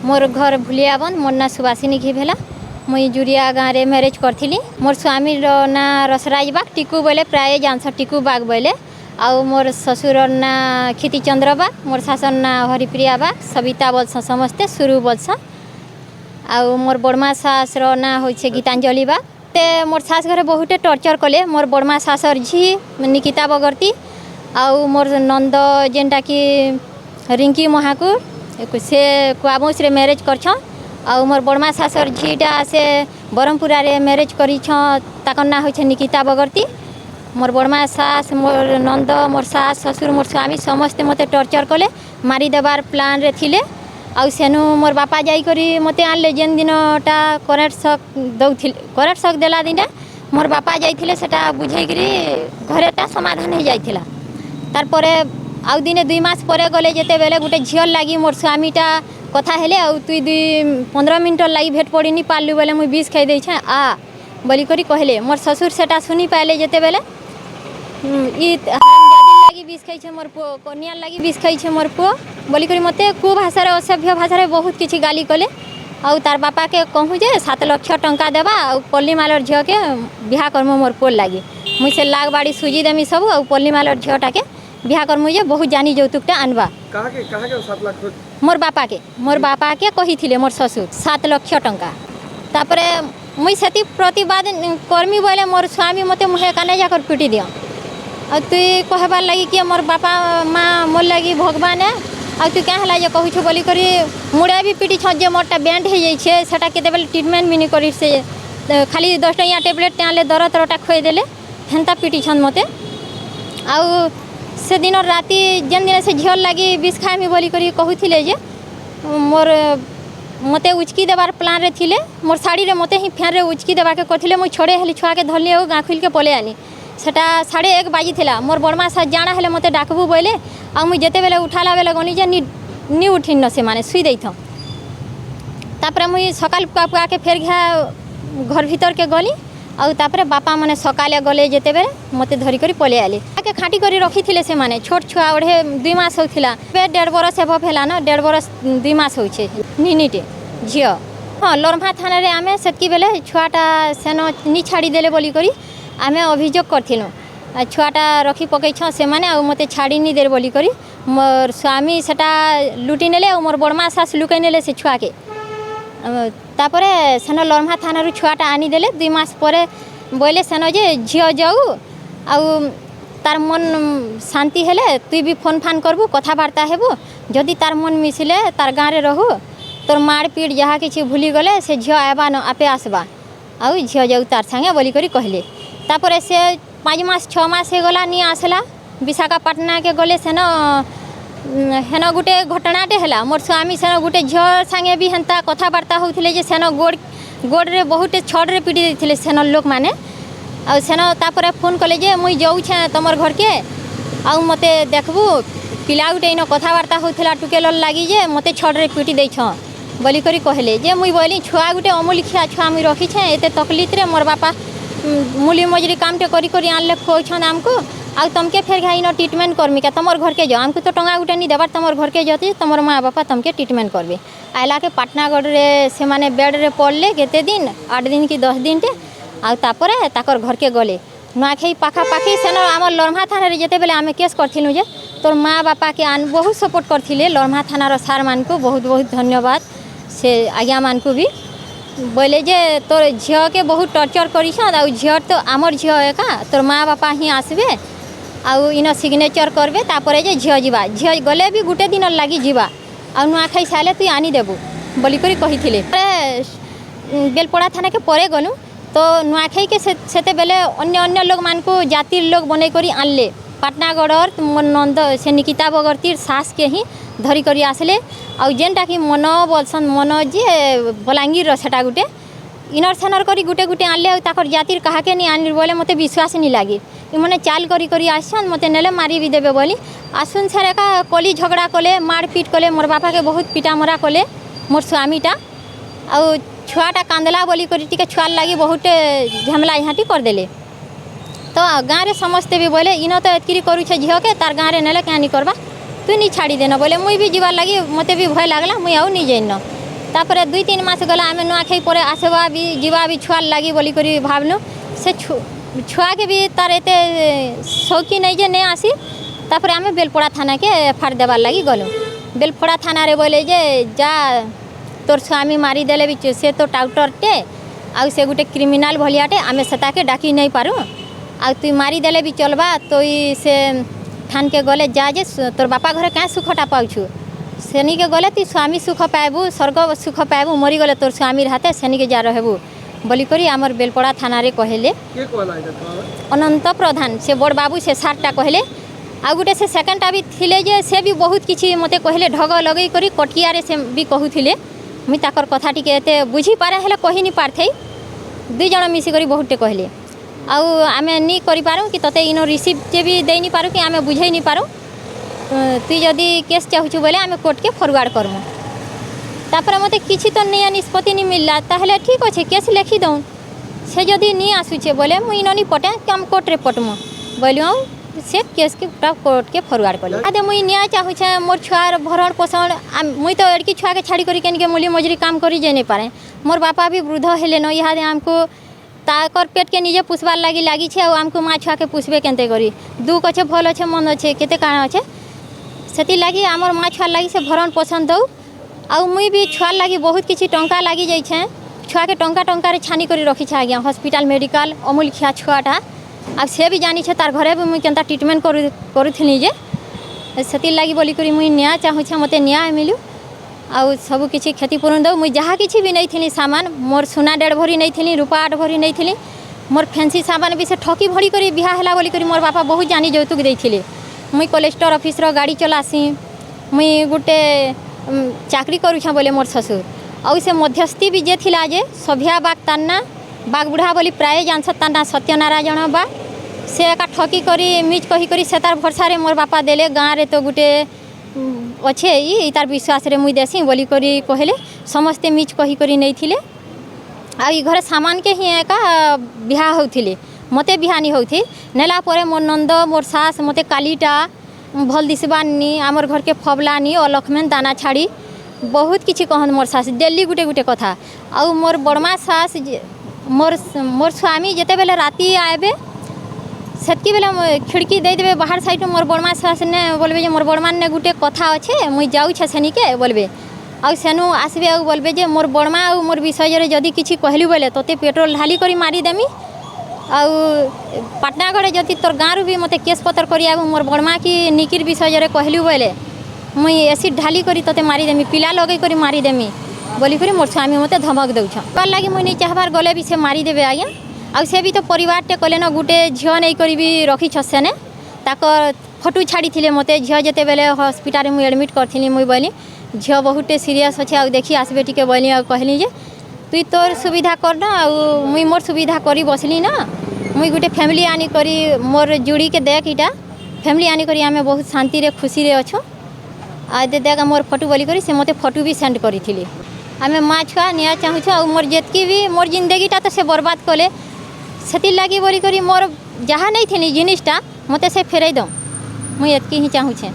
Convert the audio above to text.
मोर घर भूलियाबंद मोर ना सुवासिनी घी भेला मुई जुरिया गाँव रे मैरिज करथिली। मोर स्वामी ना रसराज बाग टिकू बोले प्राय जानस टिकू बाग बोले आउ मोर ससुर ना खिति चंद्र बाग मोर शासन ना हरिप्रिया बाग सविता बोलस समस्ते शुरू बोलस आउ मोर बड़मा सास ना होइछे गीतांजलि बाग ते मोर सास घरे बहुते टर्चर कले मोर बड़मा सासर झी निकिता बगर्ती आउ मोर नंद जेनटा कि रिंकी महाकुर से कुआमुस रे मैरिज करछ आउ मोर बड़मा सासर झीटा से बरमपुरा रे मैरिज करिछ ताकर ना होइछे निकिता बगर्ती। मोर बड़मा सास मोर नंद मोर सास ससुर मोर स्वामी समस्ते मते टर्चर कले मारी देबार प्लान रे थिले आउ सेनु मोर बापा जाई करी मते आनले जेन दिनटा करेक्ट शक देला दिनटा मोर बापा जाइथिले सेटा बुझेई करी घरेटा समाधान हे जाइथिला। तार परे आउ दिने 2 मास परे गले जेते बेले गुटे झियर लागी मोर स्वामीटा कथा हेले आउ तुई 15 मिनट लागी भेट पड़ी नी पाललु बेले मुई विष खाई देइछे आ बोली करी कहले मोर ससुर सेटा सुनी पाले जेते बेले ई हरामजादी लागी विष खाइछे मोर पो कन्या लागी विष खाइछे मोर पो बोली करी मते को भाषा रे असभ्य भाषा रे बहुत किछि गाली कले आउ तार बापा के कहूँ जे 7 लाख टंका देबा आउ पल्लीमालर झियो के बिहा करमु मोर पोल लागी मुई से लाग बाड़ी सुजी देमी सब आउ पल्लीमालर झियोटा के बिहा करमु जे बहुत जानी यौतुकटा आनबा कहा के 7 लाख मोर बापा के कहिथिले मोर ससुर 7 लाख टंका तापरे मुई सेति प्रतिवाद कर्मी बोले मोर स्वामी मते मुहे काने जाकर पिटी दियो आ तुई कहबार लगी कि मोर बापा माँ मोर लगी भगवान है आ तू क्या हला जे कहू बोली करी मुड़े भी पिटी छ जे मोरटा बैंड हो जाइए सेटा केते बेले ट्रीटमेंट भी नहीं करी से खाली 10 टंकिया टेबलेट आनले दरदरटा खुई देले हेन्ता पिटी छन मते आउ से दिन राति जेन दिन से झियर लगी विष खाइमी बोली करी कहूथिले जे मोर मते उचकी देवार प्लान रे थिले मोर साड़ी रे मते ही फेर रे उचकी देवा के करथिले मुई छड़े हेली छुआ के धरली गाँ खुल के पले आनी सेटा 1:30 बाजी थिला मोर बड़मा सा जाना हेले मते डाकबू बोले आ मुई जेते बेले उठाला बेले गनी जे नी उठिन न से माने सुई देइथ तापरे मुई सकाल पुआ के फेर घा घर भीतर के गली आउ तापरे बापा माने सकाले गले जेते बेले मते धरी करी पले आले आके खाटी करी रखी थिले से माने छोट छुआ ओढे 2 मास होथिला बे 1.5 बरस हे भेला न 1.5 बरस 2 मास होइछे निनीटे झियो हाँ लोरम्हा थाना रे आमे सेतकी बेले छुआटा सेनो नी छाड़ी देले बोली करी आमे अभियोग करथिलु छुआटा रखी पकई छ से माने आ मते छाड़ी नी देर बोली करी मोर स्वामी सेटा लुटी नेले आ मोर बड़मा सास लुकई नेले से छुआ के तापरे सेनो लोरम्हा थाना रु छुआटा आनी देले 2 मास परे बोले सेनो जे झियो जाऊ आउ तार मन शांति हेले तुई भी फोन फान करबू कथाबार्ता हेबू जदि तार मन मिसिले तार गाँव रे रहू तोर मार पीट जहाँ किसी भूली गले से झियो आबा न आपे आसबा आउ झियो जाऊ तार संगे बोली करी कहले तापरे से 5 मास 6 मास हे गला नी आसला विशाखापाटना के गले सेन हेन गुटे घटनाटे हेला मोर स्वामी सेन गुटे झियो संगे भी हेन्ता कथाबार्ता होउथिले जे सेन गोड़ रे बहुत छड़ रे पिटी देथिले सेन लोक माने आ सेन तापरे फोन कले जे मुई जाऊ छे तमर घर के आउ मते देखबू पिला गुटे इन कथाबार्ता होउथिला टुकेलर लागी जे मते छड़ रे पिटी देछ बोली करी कहले जे मुई बोली छुआ गुटे अमूल्य छुआ मुई रखी छे एते तकलीफ रे मोर बापा मूली मजरी कामटे करी करी आनले खोछन आमको आ तमके फेर घाइन ट्रीटमेंट करमी के तमर घर के जो आमको तो टंगा गुटे नी देबार तमर घर के जति तमर माँ बापा तमके ट्रीटमेंट करबे आइला के पाटनागढ़ रे से माने बेड रे पड़ले केते दिन 8 दिन की 10 दिन टे आ तापरे ताकर घर के गले नुआखाई पाखापाखी सेन आम लोरम्हा थाना रे जेते बेले आमे केस करथिलु जे तोर माँ बापा के आन बहुत सपोर्ट करथिले लोरम्हा थानार सार मान को बहुत बहुत धन्यवाद से आज्ञा मान को भी बोले जे तोर झियो के बहुत टर्चर करिछ आ झियो तो आमर झियो एका तोर माँ बापा ही आसबे आउ इन सिग्नेचर करबे तापरे जे झियो जीवा झियो गले भी गुटे दिन लागी जीवा आ नुआखाई साले तु आनी देबू बोली करी कहिथिले बेलपड़ा थाना के परे गनु तो नुआखाई के सेते बेले अन्य लोग मान को जाति लोग बनै करी आनले पाटनागढ़ मोर नंद से निकिता बगर्तीर सास के ही धरी करी आसले आ जेनटा कि मन बोलसन मन जे बलांगीर सेटा गुटे इनर सेनर करी गुटे गुटे आनले आ ताकर जातिर कहाके नहीं आनी बोले मते विश्वास नहीं लागे इमने चाल करी करी आसन मते नेले मारी भी देबे बोली आसुन सारे का कली झगड़ा कले मारपीट कले मोर बापा के बहुत पिटा मरा कले मोर स्वामीटा आ छुआटा कांदला बोली करी टिके छुआर लागी बहुत झमेला यहाँ कर देले तो गाँव रे समस्ते भी बोले इन तो एतकी करू छे झियो के तार गाँव रे नेले क्या नहीं करबा तू नहीं छाड़ी देना बोले मुई भी जीवार लगी मते भी भय लागला मुई आउ नहीं जाइन तापर 2-3 मास गला आम नुआखाई पर आसवा भी जीवा भी छुआ लगी बोलिक भावलु से छुआ के भी तार एत शौकी नहीं जे नहीं आसी तापर आम बेलपड़ा थाना के एफआईआर देवार लगी गलु बेलपड़ा थाना रे बोले जे जा तोर स्वामी मारिदेले भी से तो टाउटरटे आउ से गोटे क्रिमिनाल भलियाटे आम से डाकी नहीं पारू आ तु मारिदेले भी चलबा तो से थान के गले जा जे तोर बापा घरे क्या सुखटा पाउछु सेनी के गले तु स्वामी सुख पाइबू स्वर्ग सुख पाइबू मरी गले तोर स्वामी हाथे सेनी के जा रहबू बोलिक आमर बेलपड़ा थाना रे कहले अनंत प्रधान से बड़ बाबू से सारटा कहले आ गोटे से सेकेंडटा भी थिले जे से भी बहुत किछि मते कहले ढग लगई करी कटिया से भी कहूथिले मुई ताकर कथा टिके एते बुझी पारे हेले कहि नि पारथै 2 जण मिसी करी बहुते कहले आउ आमे नी करि पारू कि तते इनो रिसीव जे भी देई नि पारू कि आमे बुझै नि पारू तु जदी केस चाहूछु बोले आमे कोर्ट के फॉरवर्ड करमु तापर मते किछि तो नै निष्पत्ति नि मिलला ताहले ठीक अछि केस लिखि दऊ से जदी नी आसुछे बोले मुई इनो नि पटे कम कोर्ट रे पटमु बोलियो से केस के पूरा कोर्ट के फॉरवर्ड करले आदे मुई न्याय चाहूछे मोर छुआर भरण पोषण मुई तो एडकी छुआ के छाड़ी करी केन के मूली मजूरी काम करी जे नै पारे मोर बापा भी वृद्ध हेले न इहा हमको ताकर पेट के निजे पुषबार लागी छे और हमको माँ छुआ के पुषबे केनते करी दुख अच्छे भल अच्छे मन अच्छे केते कारण अच्छे सेति लागी आमर माँ छुआ लागी से भरण पोषण दऊ आउ मुई भी छुआ लागी बहुत किछि टंका लागी जाई छे छुआ के टंका रे छानी करी रखी छे आज्ञा हॉस्पिटल मेडिकल अमूल खिया छुआटा आ से भी जानी छे तार घरे भी मुई केनता ट्रीटमेंट करूथिनी जे सेति लागी बोली करी मुई न्याय चाहू छे मते न्याय मिलू आउ सब किछि क्षतिपूरण दऊ मुई जहाँ किछि भी नहीं थी सामान मोर सोना 1.5 भरी नहीं थी रूपा 8 भरी नहीं थी मोर फैंसी सामान भी से ठकी भरी करी बिहा हला बोली करी मोर बापा बहुत जानी जौतुक देथिले मुई कलेक्टर ऑफिस रो गाड़ी चलासी मुई गोटे चाकरी करूछा बोले मोर ससुर आउ से मध्यस्थी भी जे थिला जे सभ्या बाग तान्ना बाग बुढ़ा बोली प्राय जानस तान्ना सत्यनारायण बा से एका ठकी करी मिच कही करी से तार भरसा रे मोर बापा देले गाँव रे तो गोटे अच्छे ई तार विश्वास रे मुई देसी बोली करी कहले समस्ते मिच कही करी नहीं थिले आ ई घरे सामान के ही एका बिहा होथिले मते बिहा नहीं होथि नेला परे मोर नंद मोर सास मते कालीटा भल दिसबानी आमर घर के फबलानी अलखमेन दाना छाड़ी बहुत किछि कहन मोर सास डेली गुटे गुटे कथा आ मोर बड़मा सास मोर स्वामी जेते बेले राती आबे सेतकी बेले खिड़की दे देबे बाहर साइड मोर बड़मा सास ने बोलबे जे मोर बड़मान ने गुटे कथा अच्छे मुई जाऊ छे सेनी के बोलबे आ सेनु आसबे आ बोलबे जे मोर बड़मा आ मोर विषय रे जदी किछि कहलु बोले तोते पेट्रोल ढाली करी मारी देमी आ पाटनागढ़ जदी तोर गाँव भी मते केस पत्र करी आबू मोर बड़मा की निकिर विषय रे कहलु बोले मुई एसिड ढाली करी तोते मारी देमी पिला लगे करी मारी देमी बोली करी मोर स्वामी मते धमक दउछ पर लागी मुई नहीं चाहबार गले भी से मारी देबे आज्ञा आ से भी तो परिवार टे कले न गुटे झियो नहीं करी भी रखी छसेने ताकर फोटो छाड़ी थिले मते झियो जेते बेले हॉस्पिटल में एडमिट करथिनी मुई बोली झियो बहुते सीरियस अच्छे आ देखी आसबे टिके बोली आ कहली जे तुई तोर सुविधा कर ना आ मुई मोर सुविधा करी बसली ना मुई गुटे फैमिली आनी करी मोर जुड़ी के देख इटा फैमिली आनी करी आमे बहुत शांति रे खुशी रे अछो आ दे देगा मोर फोटो बोली करी से मते फोटो भी सेंड करी थिले आमे माँ छुआ न्याय चाहूछ आ मोर जेतकी भी मोर जिंदगीटा तो से बर्बाद कले सेति लागी बोली करी मोर जहाँ नहीं थी जिनिसटा मते से फेरई दो मुई एतकी ही चाहूछे।